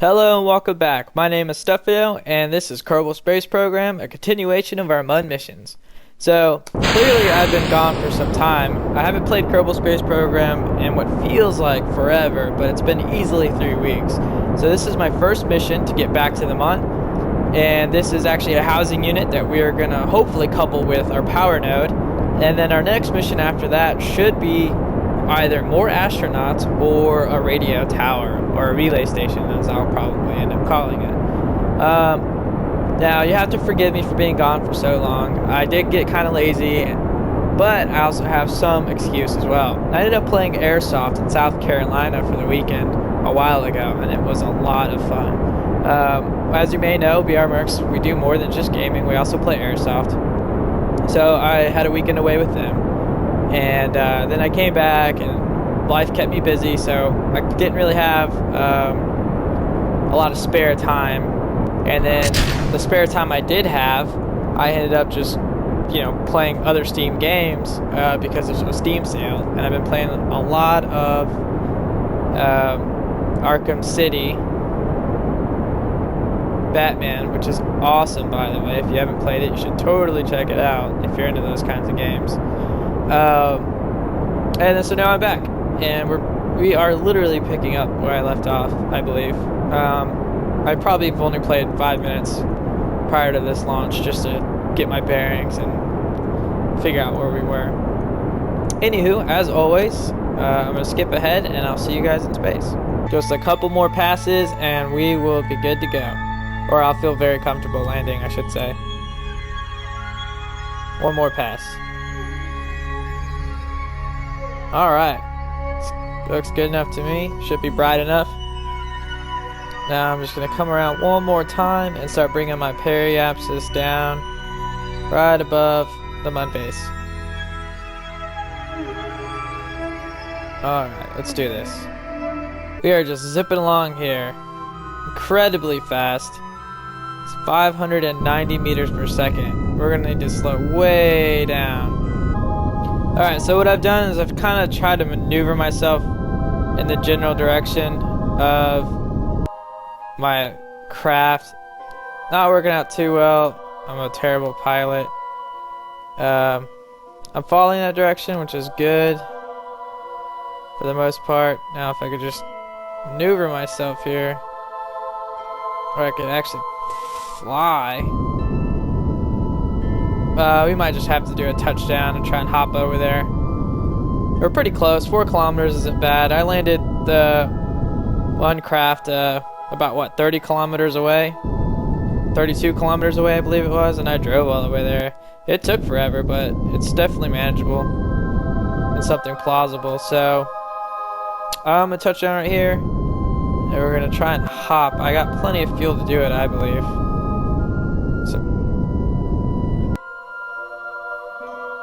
Hello and welcome back. My name is Stefano and this is Kerbal Space Program, a continuation of our MUD missions. So, clearly I've been gone for some time. I haven't played Kerbal Space Program in what feels like forever, but it's been easily 3 weeks. So this is my first mission to get back to the MUD, and this is actually a housing unit that we are going to hopefully couple with our power node. And then our next mission after that should be either more astronauts or a radio tower, or a relay station, as I'll probably end up calling it. Now, you have to forgive me for being gone for so long. I did get kind of lazy, but I also have some excuse as well. I ended up playing Airsoft in South Carolina for the weekend a while ago, and it was a lot of fun. As you may know, BR Mercs, we do more than just gaming. We also play Airsoft. So I had a weekend away with them. And then I came back and life kept me busy, so I didn't really have a lot of spare time. And then the spare time I did have, I ended up just, playing other Steam games because there's a Steam sale. And I've been playing a lot of Arkham City Batman, which is awesome, by the way. If you haven't played it, you should totally check it out if you're into those kinds of games. And then so now I'm back, and we are literally picking up where I left off, I believe. I probably have only played 5 minutes prior to this launch just to get my bearings and figure out where we were. Anywho, as always, I'm going to skip ahead and I'll see you guys in space. Just a couple more passes and we will be good to go. Or I'll feel very comfortable landing, I should say. One more pass. Alright. Looks good enough to me. Should be bright enough. Now I'm just going to come around one more time and start bringing my periapsis down right above the MUD base. Alright, let's do this. We are just zipping along here. Incredibly fast. It's 590 meters per second. We're going to need to slow way down. Alright, so what I've done is I've kind of tried to maneuver myself in the general direction of my craft. Not working out too well. I'm a terrible pilot. I'm following that direction, which is good for the most part. Now if I could just maneuver myself here, or I could actually fly. We might just have to do a touchdown and try and hop over there. We're pretty close. 4 kilometers isn't bad. I landed the one craft about, what, 30 kilometers away? 32 kilometers away, I believe it was, and I drove all the way there. It took forever, but it's definitely manageable and something plausible. So, I'm going to touch down right here, and we're going to try and hop. I got plenty of fuel to do it, I believe.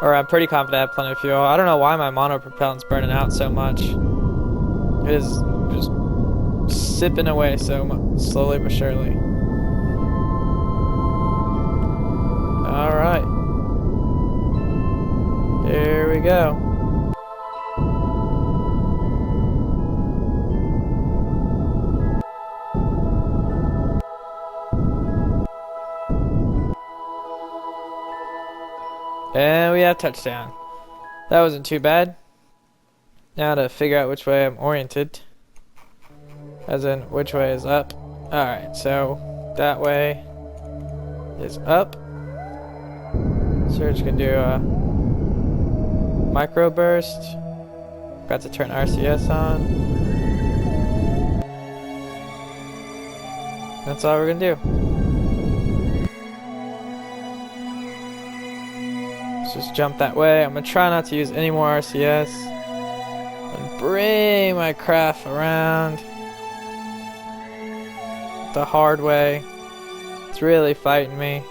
Or I'm pretty confident I have plenty of fuel. I don't know why my monopropellant's burning out so much. It is just sipping away so much, slowly but surely. Alright. There we go. And we have touchdown. That wasn't too bad. Now to figure out which way I'm oriented. As in, which way is up. Alright, so that way is up. So we're just going to do a micro burst. Got to turn RCS on. That's all we're going to do. Just jump that way. I'm gonna try not to use any more RCS and bring my craft around the hard way. It's really fighting me.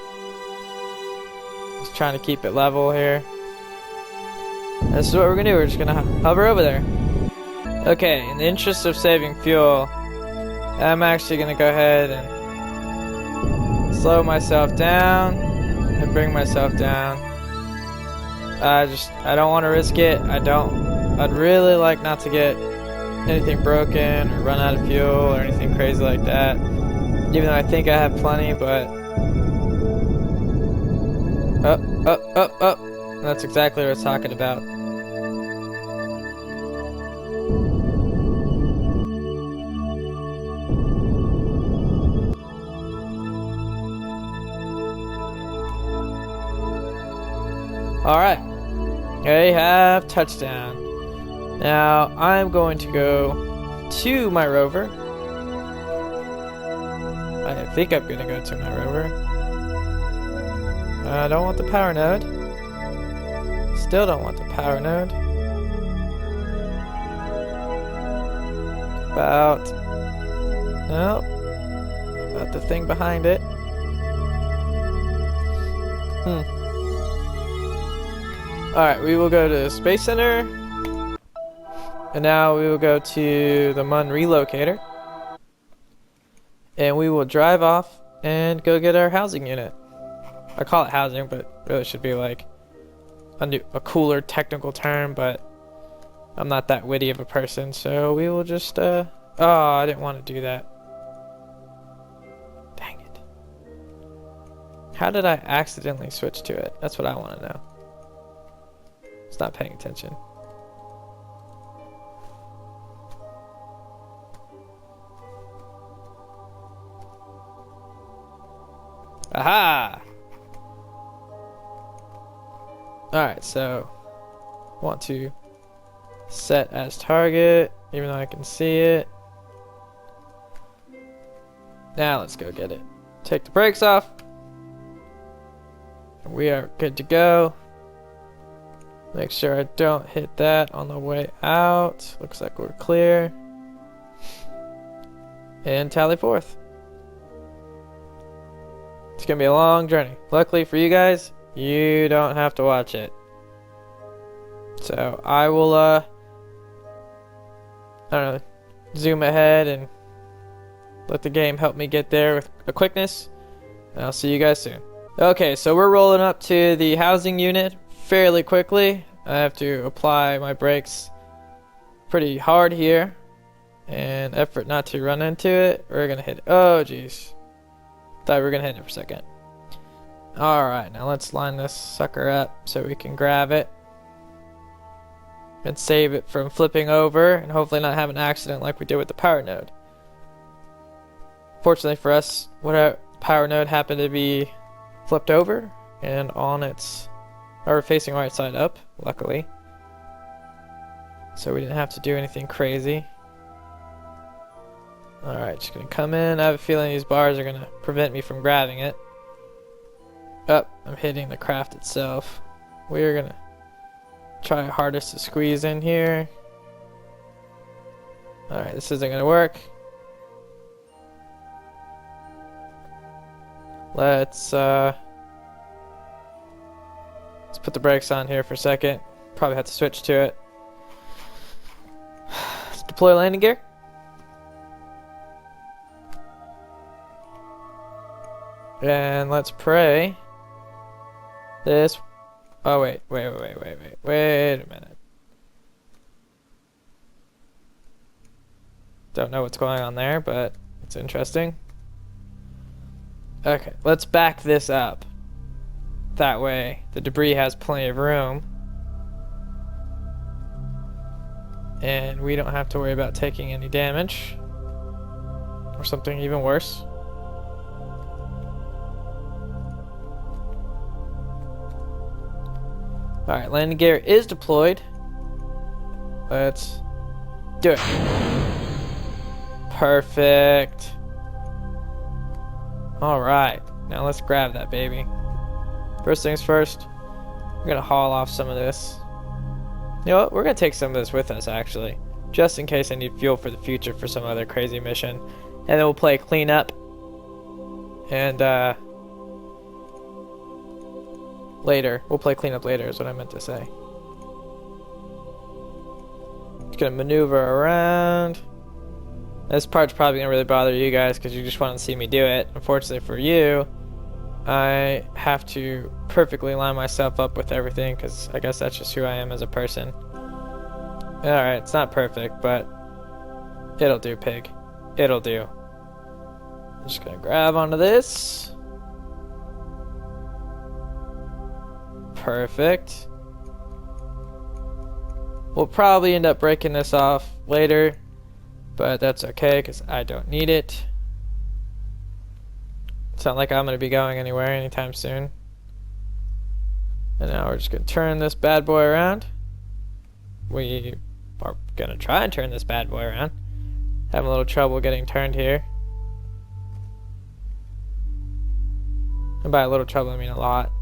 Just trying to keep it level here. This is what we're gonna do. We're just gonna hover over there. Okay, in the interest of saving fuel, I'm actually gonna go ahead and slow myself down and bring myself down. I don't want to risk it. I'd really like not to get anything broken or run out of fuel or anything crazy like that. Even though I think I have plenty, but... Oh. That's exactly what I was talking about. Alright. They have touchdown. Now, I'm going to go to my rover. I think I'm going to go to my rover. I don't want the power node. Still don't want the power node. Nope. About the thing behind it. Alright, we will go to the Space Center. And now we will go to the Mun Relocator. And we will drive off and go get our housing unit. I call it housing, but really should be like a cooler technical term, but I'm not that witty of a person, so we will just, oh, I didn't want to do that. Dang it. How did I accidentally switch to it? That's what I want to know. It's not paying attention. Aha! Alright, so want to set as target, even though I can see it. Now let's go get it. Take the brakes off. We are good to go. Make sure I don't hit that on the way out. Looks like we're clear. And tally forth. It's gonna be a long journey. Luckily for you guys, you don't have to watch it. So I will I don't know, zoom ahead and let the game help me get there with a quickness. And I'll see you guys soon. Okay, so we're rolling up to the housing unit fairly quickly. I have to apply my brakes pretty hard here and effort not to run into it. We're gonna hit it. Oh jeez. Thought we were gonna hit it for a second. Alright, now let's line this sucker up so we can grab it and save it from flipping over and hopefully not have an accident like we did with the power node. Fortunately for us, whatever power node happened to be flipped over and on its, or facing right side up, luckily. So we didn't have to do anything crazy. Alright, just gonna come in. I have a feeling these bars are gonna prevent me from grabbing it. Oh, I'm hitting the craft itself. We're gonna try our hardest to squeeze in here. Alright, this isn't gonna work. Let's put the brakes on here for a second. Probably have to switch to it. Let's deploy landing gear. And let's pray this. Oh wait a minute. Don't know what's going on there, but it's interesting. Okay, let's back this up. That way the debris has plenty of room and we don't have to worry about taking any damage or something even worse. Alright, landing gear is deployed. Let's do it. Perfect. Alright, now let's grab that baby. First things first, we're gonna haul off some of this. You know what? We're gonna take some of this with us actually, just in case I need fuel for the future for some other crazy mission. And then we'll play cleanup. And later. We'll play cleanup later is what I meant to say. Just gonna maneuver around. This part's probably gonna really bother you guys because you just want to see me do it. Unfortunately for you, I have to perfectly line myself up with everything because I guess that's just who I am as a person. Alright, it's not perfect, but It'll do, pig. It'll do. I'm just gonna grab onto this. Perfect. We'll probably end up breaking this off later, but that's okay because I don't need it. It's not like I'm going to be going anywhere anytime soon. And now we're just going to turn this bad boy around. We are going to try and turn this bad boy around. Having a little trouble getting turned here. And by a little trouble, I mean a lot.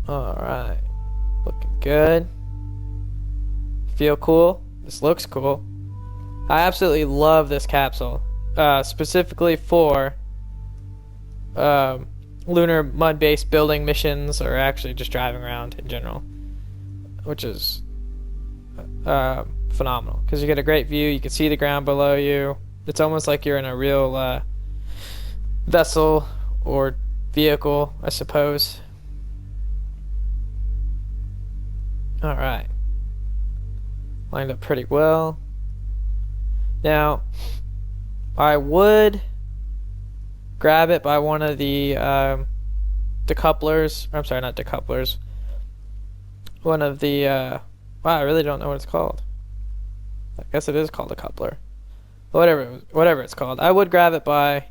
Alright. Looking good. Feel cool. This looks cool. I absolutely love this capsule. Specifically for lunar mud base building missions, or actually just driving around in general, which is phenomenal because you get a great view. You can see the ground below you. It's almost like you're in a real vessel or vehicle, I suppose. Alright. Lined up pretty well. Now, I would grab it by one of the decouplers. I'm sorry, not decouplers. One of the wow, I really don't know what it's called. I guess it is called a coupler. Whatever it's called. I would grab it by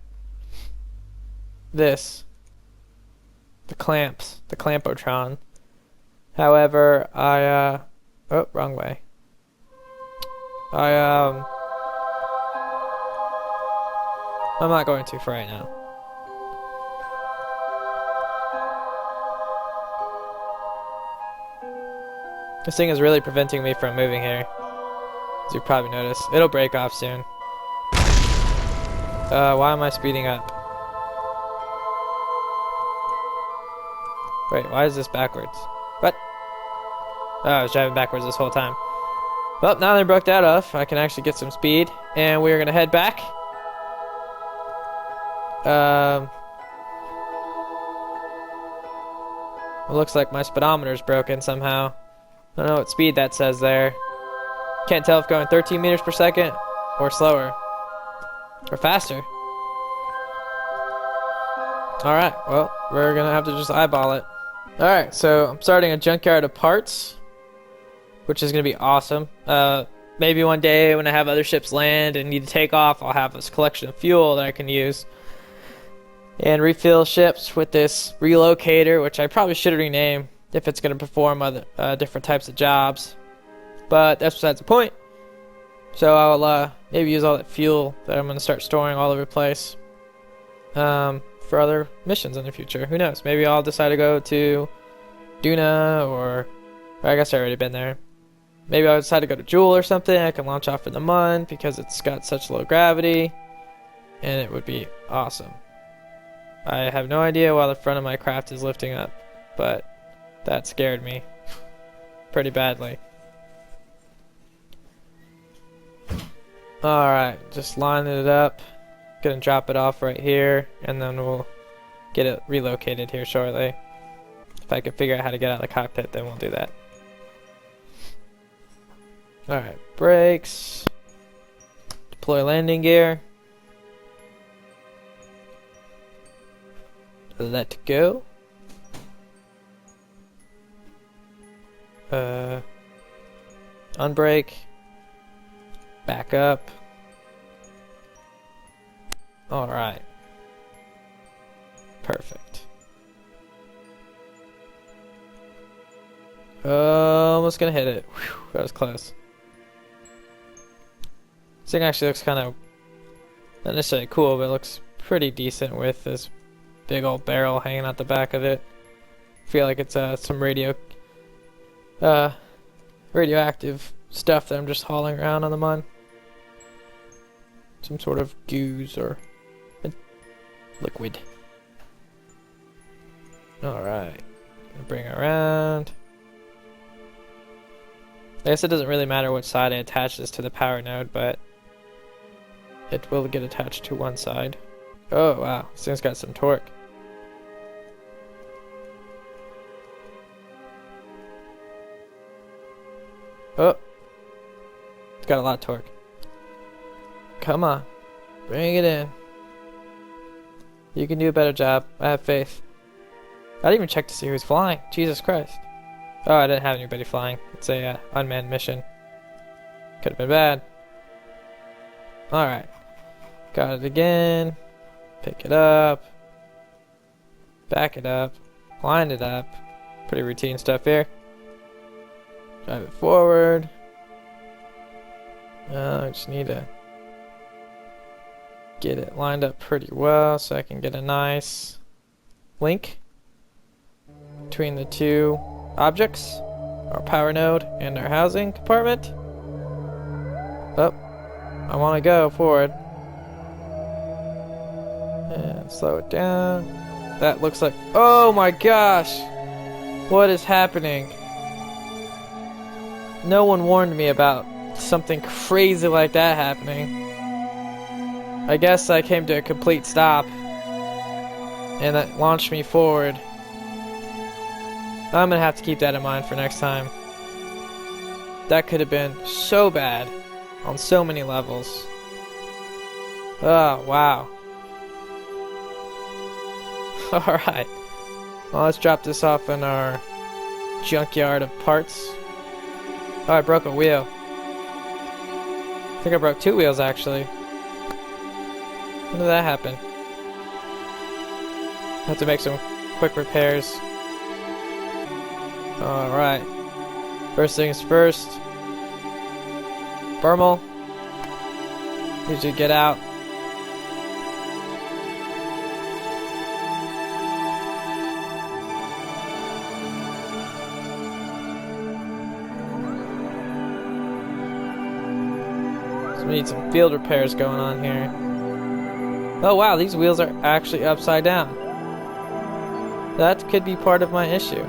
this. The clamps, the clampotron. However, oh, wrong way. I'm not going to for right now. This thing is really preventing me from moving here, as you probably noticed. It'll break off soon. Why am I speeding up? Wait, why is this backwards? What? Oh, I was driving backwards this whole time. Well, now that I broke that off, I can actually get some speed, and we're gonna head back. It looks like my speedometer's broken somehow. I don't know what speed that says there. Can't tell if going 13 meters per second or slower or faster. Alright, well, we're gonna have to just eyeball it. Alright, so I'm starting a junkyard of parts, which is gonna be awesome. Maybe one day when I have other ships land and need to take off, I'll have this collection of fuel that I can use and refill ships with this relocator, which I probably should rename if it's going to perform other different types of jobs. But that's besides the point. So I'll maybe use all that fuel that I'm going to start storing all over the place for other missions in the future. Who knows? Maybe I'll decide to go to Duna, or I guess I've already been there. Maybe I'll decide to go to Jewel or something. I can launch off in the Mun because it's got such low gravity, and it would be awesome. I have no idea why the front of my craft is lifting up, but that scared me pretty badly. Alright, just lining it up. Gonna drop it off right here, and then we'll get it relocated here shortly. If I can figure out how to get out of the cockpit, then we'll do that. Alright, brakes. Deploy landing gear. Let go. Unbrake. Back up. Alright. Perfect. Almost gonna hit it. Whew, that was close. This thing actually looks kind of not necessarily cool, but it looks pretty decent with this big old barrel hanging out the back of it. I feel like it's some radioactive stuff that I'm just hauling around on the Mun. Some sort of goose or liquid. Alright. Gonna bring it around. I guess it doesn't really matter which side I attach this to the power node, but it will get attached to one side. Oh wow, this thing's got some torque. Oh, it's got a lot of torque. Come on. Bring it in. You can do a better job. I have faith. I didn't even check to see who's flying. Jesus Christ. Oh, I didn't have anybody flying. It's a unmanned mission. Could have been bad. Alright. Got it again. Pick it up. Back it up. Line it up. Pretty routine stuff here. Drive it forward. I just need to get it lined up pretty well so I can get a nice link between the two objects, our power node and our housing compartment. Oh, I want to go forward. And slow it down. That looks like... Oh my gosh! What is happening? No one warned me about something crazy like that happening. I guess I came to a complete stop. And that launched me forward. I'm gonna have to keep that in mind for next time. That could have been so bad on so many levels. Oh, wow. Alright. Well, let's drop this off in our junkyard of parts. Oh, I broke a wheel. I think I broke 2 wheels, actually. When did that happen? I have to make some quick repairs. Alright. First things first. Burmal. Need you to get out. So we need some field repairs going on here. Oh wow, these wheels are actually upside down. That could be part of my issue.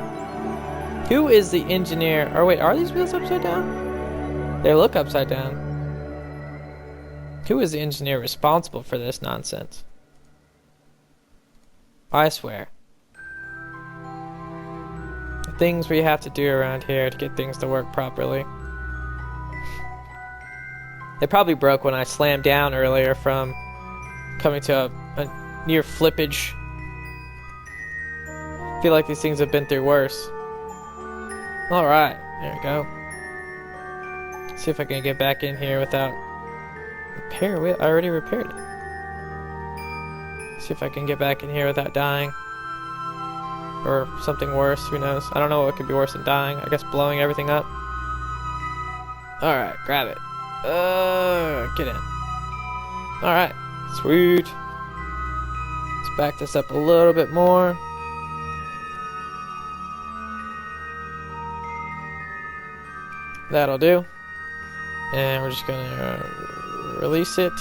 Who is the engineer? Or wait, are these wheels upside down? They look upside down. Who is the engineer responsible for this nonsense? I swear. The things we have to do around here to get things to work properly. They probably broke when I slammed down earlier from coming to a near flippage. I feel like these things have been through worse. Alright, there we go. See if I can get back in here without repair wheel. I already repaired it. See if I can get back in here without dying. Or something worse, who knows. I don't know what could be worse than dying. I guess blowing everything up. Alright, grab it. Get in. Alright, sweet. Let's back this up a little bit more. That'll do. And we're just gonna release it.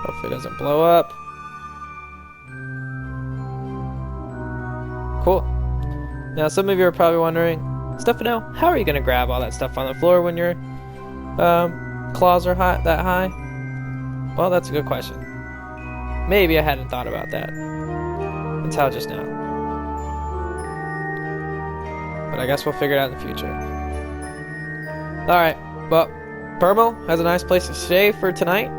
Hopefully it doesn't blow up. Cool. Now some of you are probably wondering, Stefano, how are you gonna grab all that stuff on the floor when your claws are that high? Well, that's a good question. Maybe I hadn't thought about that until just now. But I guess we'll figure it out in the future. Alright, well, Burmal has a nice place to stay for tonight.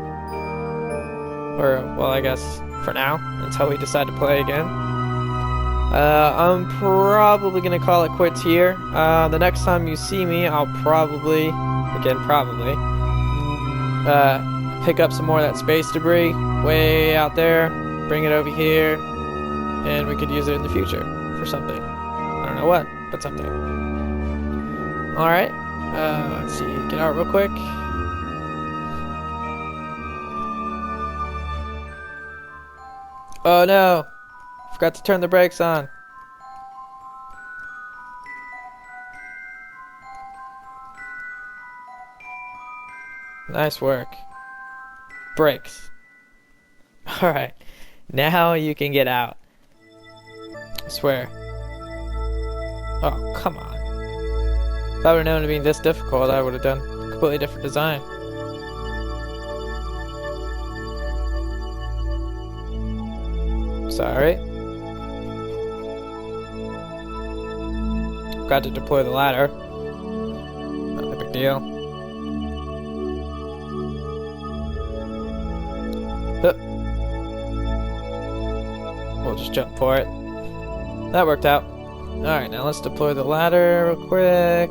Or, well, I guess for now, until we decide to play again. I'm probably going to call it quits here. The next time you see me, I'll probably, pick up some more of that space debris way out there, bring it over here, and we could use it in the future for something. I don't know what, but something. Alright. Let's see, get out real quick. Oh no! Forgot to turn the brakes on. Nice work. Brakes. Alright, now you can get out. I swear. Oh, come on. If I would have known it being this difficult, I would have done a completely different design. Sorry. Got to deploy the ladder. Not a big deal. we'll just jump for it. That worked out. Alright, now let's deploy the ladder real quick.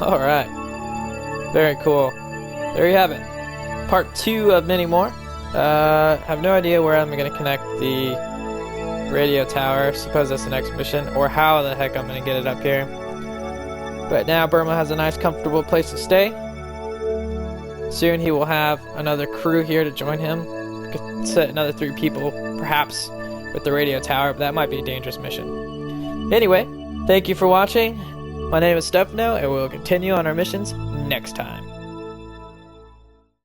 Alright. Very cool. There you have it. Part 2 of many more. Have no idea where I'm going to connect the radio tower. Suppose that's the next mission. Or how the heck I'm going to get it up here. But now Burmal has a nice comfortable place to stay. Soon he will have another crew here to join him. Could set another 3 people, perhaps, with the radio tower, but that might be a dangerous mission. Anyway, thank you for watching. My name is Stefano, and we'll continue on our missions next time.